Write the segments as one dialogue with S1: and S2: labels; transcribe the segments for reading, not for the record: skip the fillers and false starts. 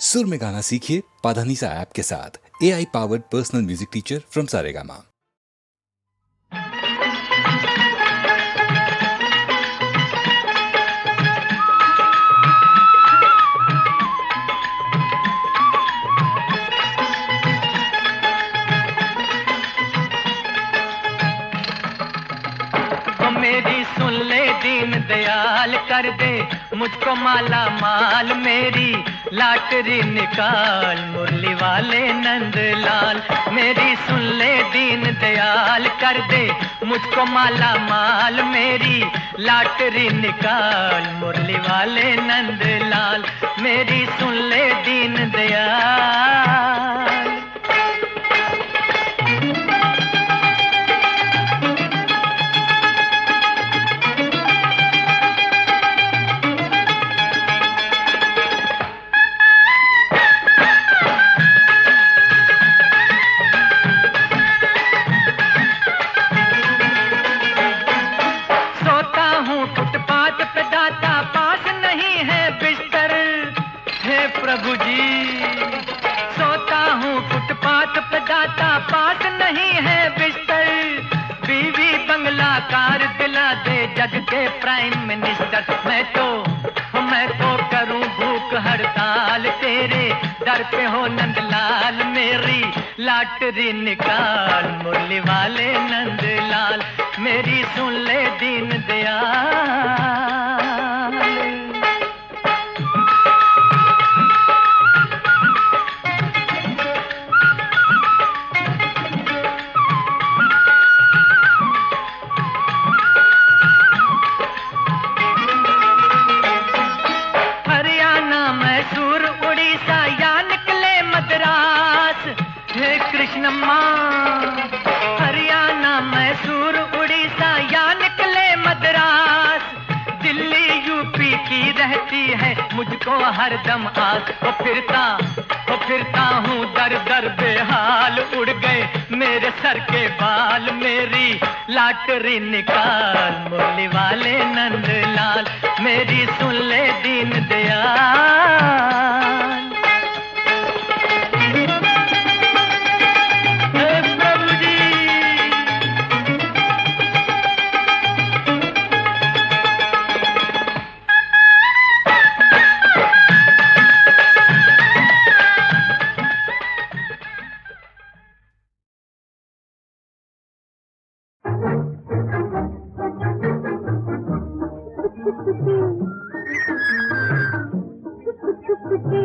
S1: सुर में गाना सीखिए पाधानीसा ऐप के साथ। AI powered personal music teacher from Saregama.
S2: मेरी सुन ले दीन दयाल, कर दे मुझको माला माल, मेरी लाटरी निकाल मुरली वाले नंदलाल। मेरी सुन ले दीन दयाल, कर दे मुझको माला माल, मेरी लाटरी निकाल मुरली वाले नंदलाल। मेरी सुन ले दीन दयाल। प्रभु जी सोता हूँ फुटपाथ पे, दाता पास नहीं है बिस्तर। बीवी बंगला कार दिला दे जग के प्राइम मिनिस्टर। मैं तो करूँ भूख हड़ताल, तेरे दर पे हो नंदलाल। मेरी लाटरी निकाल मुरली वाले नंदलाल। मेरी सुन ले दीन दयाल। कृष्णम्मा हरियाणा मैसूर उड़ीसा या निकले मद्रास। दिल्ली यूपी की रहती है मुझको हरदम आस। वो फिरता हूँ दर दर बेहाल, उड़ गए मेरे सर के बाल। मेरी लाटरी निकाल मुरली वाले नंदलाल। मेरी सुन ले दीन दयाल।
S3: छुप के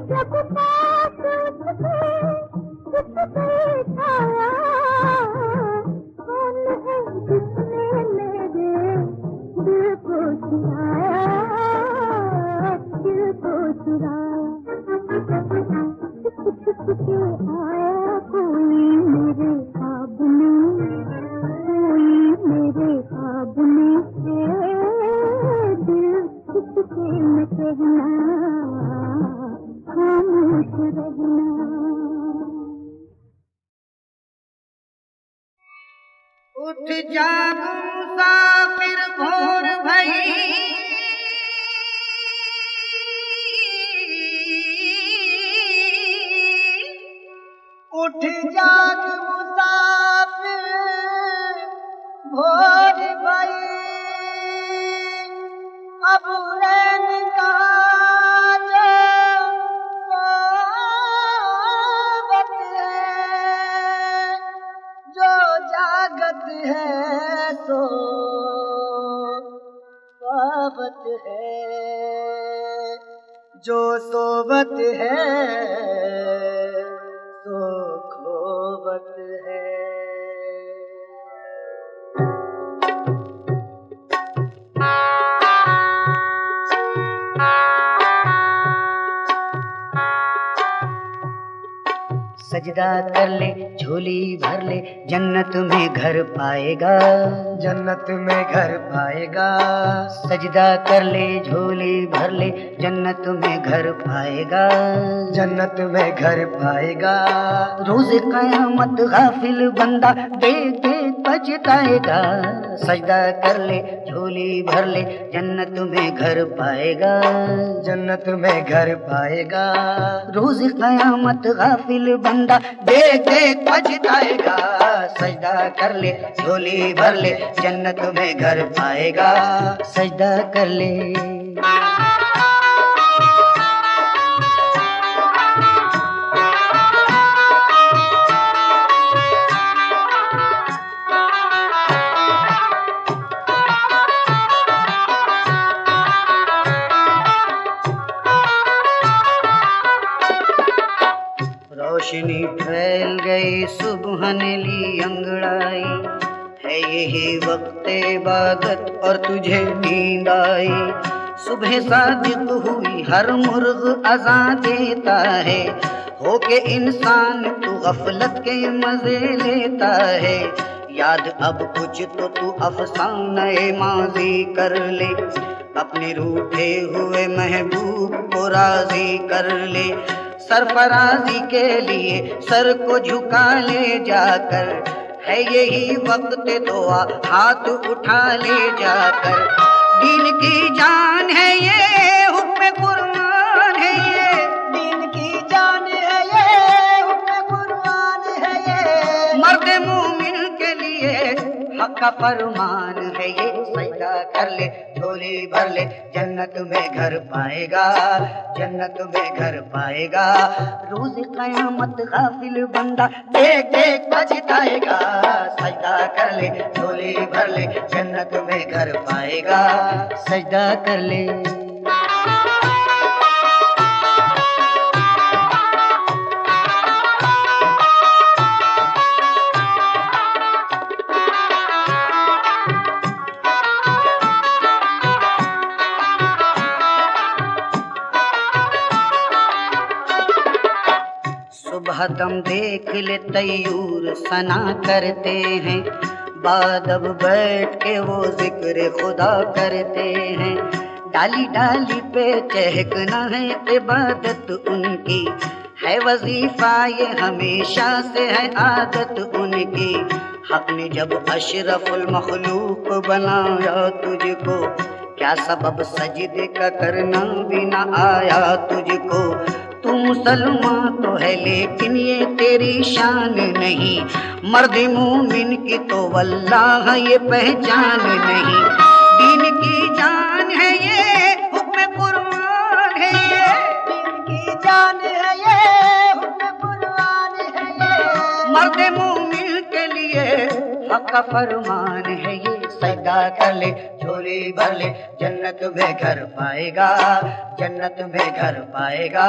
S3: जब पास उसके छाया, कौन है जिसने मेरे दिल को चुराया, दिल को चुराया। छुप के आया कोई मेरे ख्वाब में, कोई मेरे ख्वाब में से दिल छुपके न कहना, खामोश रहना।
S4: उठ जाग मुसाफिर भोर भई, उठ जाग मुसाफिर भोर भई, अब रैन कहाँ जो जागत है सो सोवत है, जो सोवत है सो खोवत है। सजदा कर ले झोली भर ले, जन्नत में घर पाएगा, जन्नत में घर पाएगा। सजदा कर ले झोली भर ले, जन्नत में घर पाएगा, जन्नत में घर पाएगा। रोज़ क़यामत गाफिल बंदा देख देख पछताएगा। सजदा कर ले झोली भर ले, जन्नत में घर पाएगा, जन्नत में घर पाएगा। रोज़ क़यामत गाफिल बंदा देख देख पछताएगा। सजदा कर ले झोली भर ले, जन्नत में घर पाएगा। सजदा कर ले। रोशनी फैल गई सुबह ने ली अंगड़ाई, है यही वक्त इबादत और तुझे नींद आई। सुबह सादिक हुई हर मुर्ग अज़ान देता है, होके इंसान तू गफलत के मजे लेता है। याद अब कुछ तो तू अफसाने माज़ी कर ले, अपने रूठे हुए महबूब को राज़ी कर ले। सरफराजी के लिए सर को झुका ले जाकर, है यही वक्त दुआ हाथ उठा ले जाकर। दीन की जान है ये, हुक्म कुरान है ये, दीन की जान है ये, हुक्म कुरान है ये। मर्द मोमिन के लिए हक का फरमान है ये। सजदा कर ले झोली भर ले, जन्नत में घर पाएगा, जन्नत में घर पाएगा। रोज़ क़यामत गाफिल बंदा देख देख पछताएगा। सजदा कर ले झोली भर ले, जन्नत में घर पाएगा। सजदा कर ले। सुबह दम देख ले तैयूर सना करते हैं, बाद अब बैठ के वो जिक्र खुदा करते हैं। डाली डाली पे चहकना है इबादत उनकी, है वजीफा ये हमेशा से है आदत उनकी। हक ने जब अशरफुल मखलूक बनाया तुझको, क्या सबब सजदे का करना भी ना आया तुझको। तू मुसलमान तो है लेकिन ये तेरी शान नहीं, मर्द मोमिन की तो वल्लाह ये पहचान नहीं। दीन की जान है ये, हुक्म कुरान है ये, दीन की जान है ये, हुक्म कुरान है ये। मर्द मोमिन के लिए हक का फरमान है ये। सजदा कर ले झोली झोली भर ले, जन्नत में घर पाएगा, जन्नत में घर पाएगा।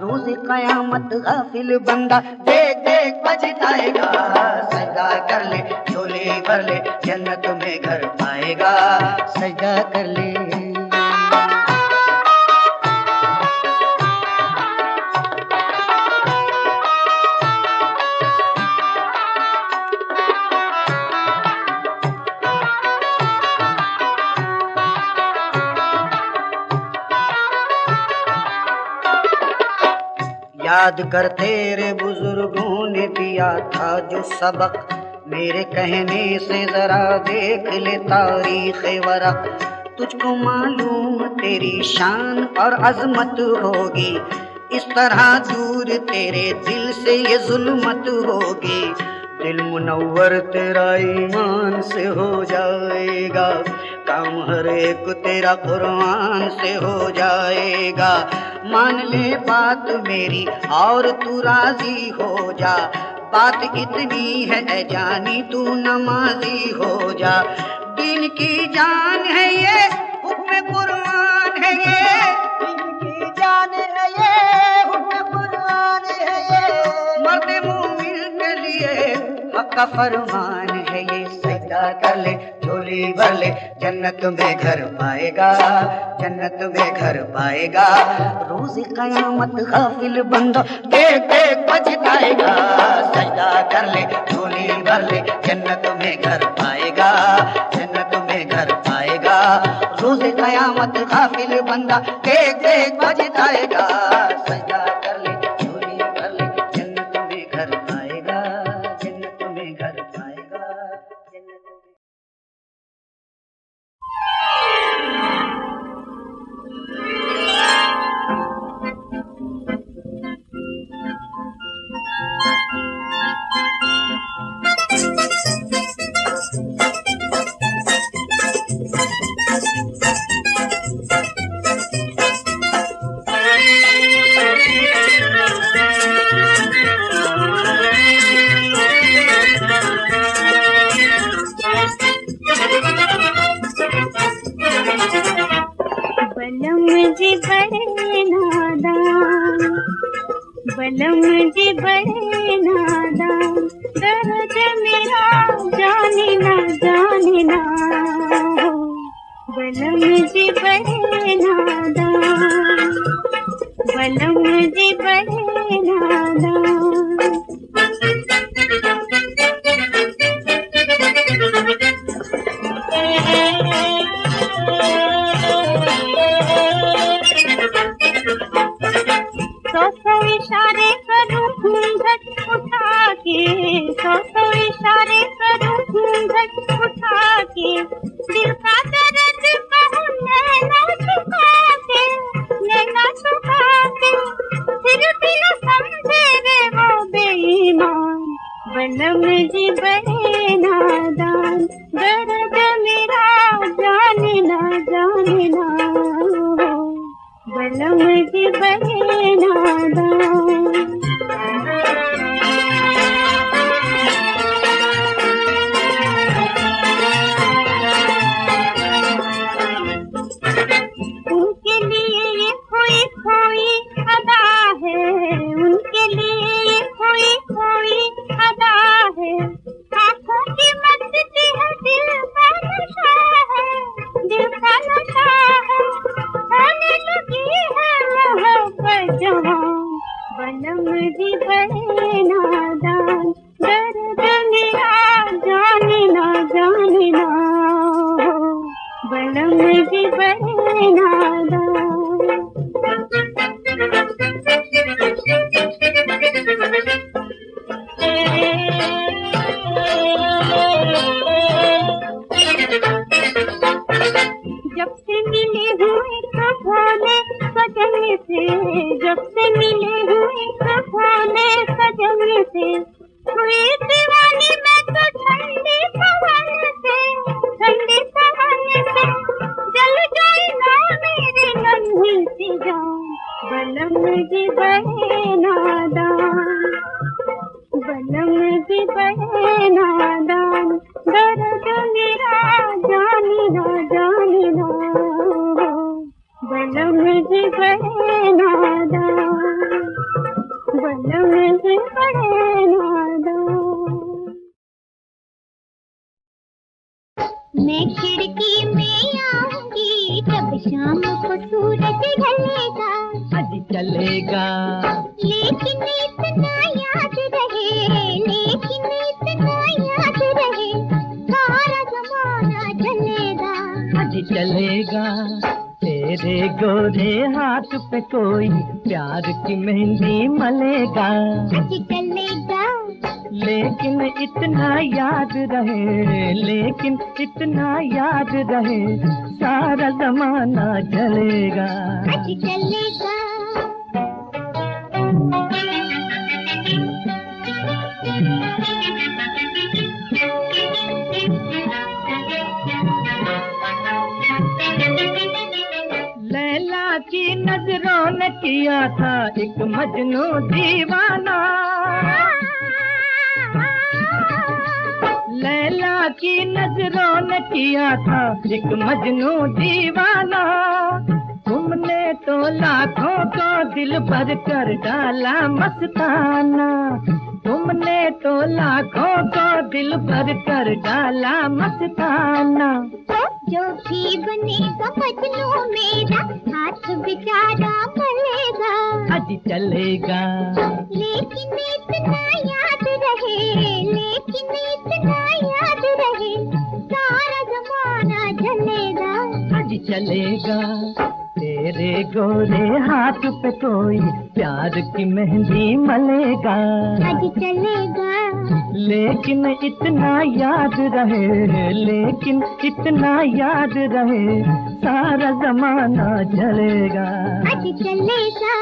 S4: रोज कयामत गाफिल बंदा देख देख पछताएगा। सजदा कर ले, झोली भर ले, जन्नत में घर पाएगा। सजदा कर ले। याद कर तेरे बुजुर्गों ने दिया था जो सबक, मेरे कहने से जरा देख ले तारीख वरक। तुझको मालूम तेरी शान और अजमत होगी, इस तरह दूर तेरे दिल से ये जुल्मत होगी। दिल मुनव्वर तेरा ईमान से हो जाएगा, काम हर एक तेरा कुरान से हो जाएगा। मान ले बात मेरी और तू राजी हो जा, बात इतनी है ऐ जानी तू नमाजी हो जा। दीन की जान है ये, हुक्म कुरान है ये, दीन की जान है ये, हुक्म कुरान है ये। मर्द मोमिन के लिए हक का फरमान है ये। सजदा कर ले, झोली भर ले, जन्नत में घर पाएगा, जन्नत में घर पाएगा। रोज कयामत गाफिल बंदा देख देख पछताएगा। सजदा कर ले, झोली भर ले, जन्नत में घर पाएगा, जन्नत में घर पाएगा। रोज कयामत गाफिल बंदा देख देख पछताएगा। सजदा कर ले, झोली भर ले, जन्नत में घर पाएगा, जन्नत में घर पाएगा, जन्नत में।
S3: बलम जी बड़े नादान, बलम जी बड़े नादान, दर्द मेरा जाने ना जाने ना। बलम जी बड़े नादान, बलम जी बड़े नादान। सौ इशारे करूं घूंघट उठा के, सौ इशारे करूं घूंघट उठा के, दिल का दर्द कहूं नैना छुपा के, नैना छुपा के। फिर भी न समझे रे वो बेईमान, बलम जी बड़े नादान, दर्द मेरा जाने ना जाने ना। बलम जी बड़े नादान। उनके लिए ये खोई खोई अदा है, उनके लिए ये खोई खोई अदा है। आँखों की मस्ती है, दिल का नशा है, दिल का नशा है। होने लगी है मोहब्बत जवान, बलम जी बड़े नादान, दर्द मेरा जाने ना जाने ना। बलम जी बड़े नादान। जब से मिले हुए तो भोले सजन से, जब से मिले हुए तो भोले सजन से, हुई दीवानी मैं तो ठंडी पवन से, ठंडी पवन से। जल जाए ना मेरी नन्ही सी जान, बलम जी बड़े नादान, बलम जी बड़े नादान, दर्द मेरा जाने ना जाने दो, बलम जी बड़े नादान, बलम जी बड़े नादान। मैं खिड़की में आऊंगी जब शाम को सूरज ढलेगा,
S2: आज चलेगा
S3: लेकिन इतना याद रहे, लेकिन इतना याद रहे, सारा जमाना चलेगा,
S2: आज चलेगा। तेरे गोरे हाथ पे कोई प्यार की मेहंदी मलेगा,
S3: आज चलेगा,
S2: लेकिन इतना याद रहे, लेकिन इतना याद रहे, सारा जमाना चलेगा,
S3: आज चलेगा।
S2: लैला की नजरों ने किया था एक मजनू दीवाना, लैला की नजरों ने किया था एक मजनू दीवाना। तुमने तो लाखों को दिल भर कर डाला मस्ताना, तुमने तो लाखों को दिल भर कर डाला मस्ताना।
S3: जो भी बनेगा मजनू मेरा, हाथ बेचारा मलेगा,
S2: आज चलेगा,
S3: लेकिन इतना याद रहे, लेकिन इतना याद रहे, सारा जमाना चलेगा,
S2: आज चलेगा। तेरे गोरे हाथ पे कोई प्यार की मेहंदी मलेगा,
S3: आज चलेगा,
S2: लेकिन इतना याद रहे, लेकिन इतना याद रहे, सारा जमाना चलेगा,
S3: आज चलेगा।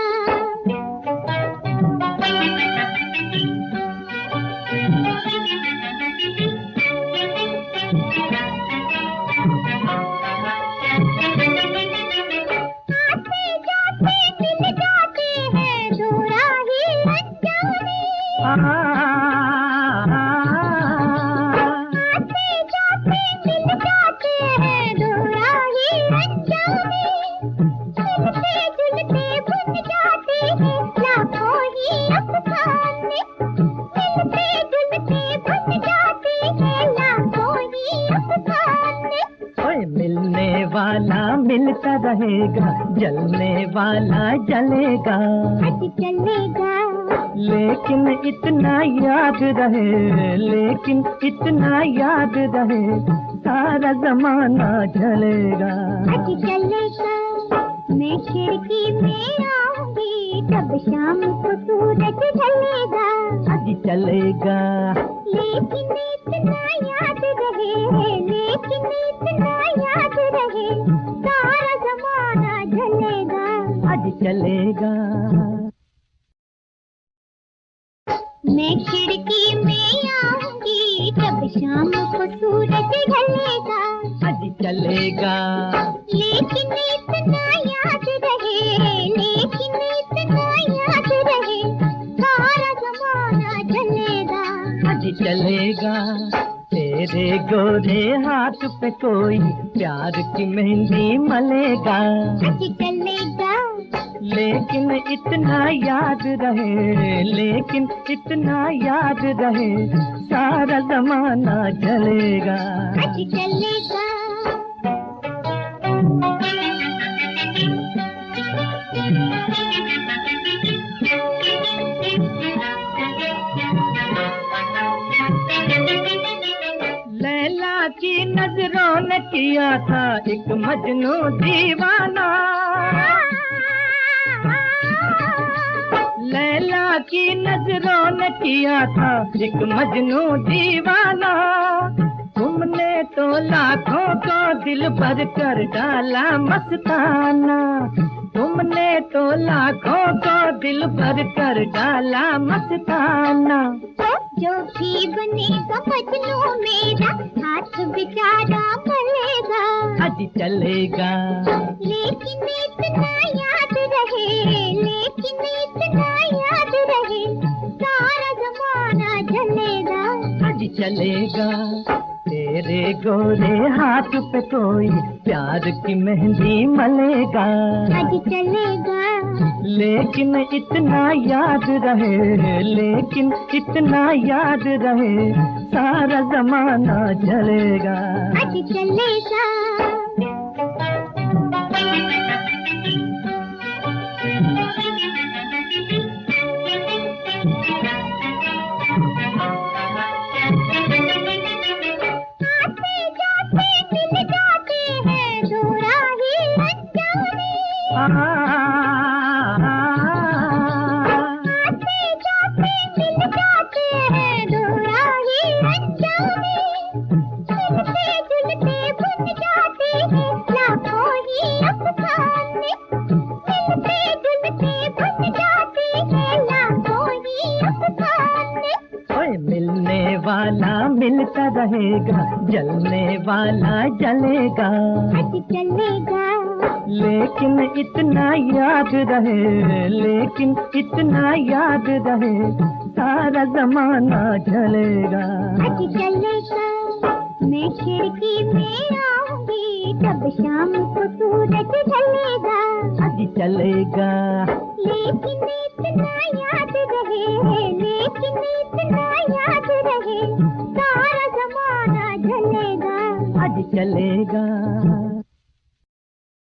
S2: मिलने वाला मिलता रहेगा, जलने वाला जलेगा,
S3: आज चलेगा,
S2: लेकिन इतना याद रहे, लेकिन इतना याद रहे, सारा जमाना चलेगा,
S3: आज चलेगा। मैं खिड़की में आऊंगी तब शाम को सूरज ढलेगा,
S2: आज चलेगा,
S3: लेकिन इतना याद रहे, लेकिन इतना याद रहे, सारा जमाना चलेगा,
S2: आज चलेगा।
S3: मैं खिड़की में आऊंगी जब शाम को सूरज ढलेगा,
S2: आज चलेगा,
S3: लेकिन इतना याद रहे, लेकिन इतना याद रहे, सारा जमाना चलेगा,
S2: आज चलेगा। तेरे गोरे हाथ पे कोई प्यार की मेहंदी मलेगा,
S3: आज चलेगा,
S2: लेकिन इतना याद रहे, लेकिन इतना याद रहे, सारा जमाना चलेगा,
S3: आज चलेगा।
S2: लैला की नजरों ने किया था एक मजनू दीवाना, लैला की नजरों ने किया था एक मजनू दीवाना। तुमने तो लाखों को दिल भर कर डाला मस्ताना, तुमने तो लाखों को दिल भर कर डाला मस्ताना।
S3: जो भी बनेगा मजनू मेरा, हाथ बेचारा मलेगा,
S2: आज चलेगा,
S3: लेकिन इतना याद रहे, लेकिन इतना याद रहे, सारा जमाना चलेगा,
S2: आज चलेगा। तेरे गोरे हाथ पे कोई प्यार की मेहंदी मलेगा,
S3: आज चलेगा।
S2: लेकिन इतना याद रहे, लेकिन इतना याद रहे, सारा जमाना चलेगा,
S3: आज चलेगा।
S2: मिलने वाला मिलता रहेगा, जलने वाला जलेगा,
S3: आज चलेगा।
S2: लेकिन इतना याद रहे, लेकिन इतना याद रहे, सारा जमाना जलेगा,
S3: आज चलेगा। मैं खिड़की में आऊंगी, तब शाम को सूरज ढलेगा,
S2: आज चलेगा।
S3: लेकिन इतना याद रहे, लेकिन इतना याद रहे, सारा जमाना ढलेगा,
S2: आज चलेगा।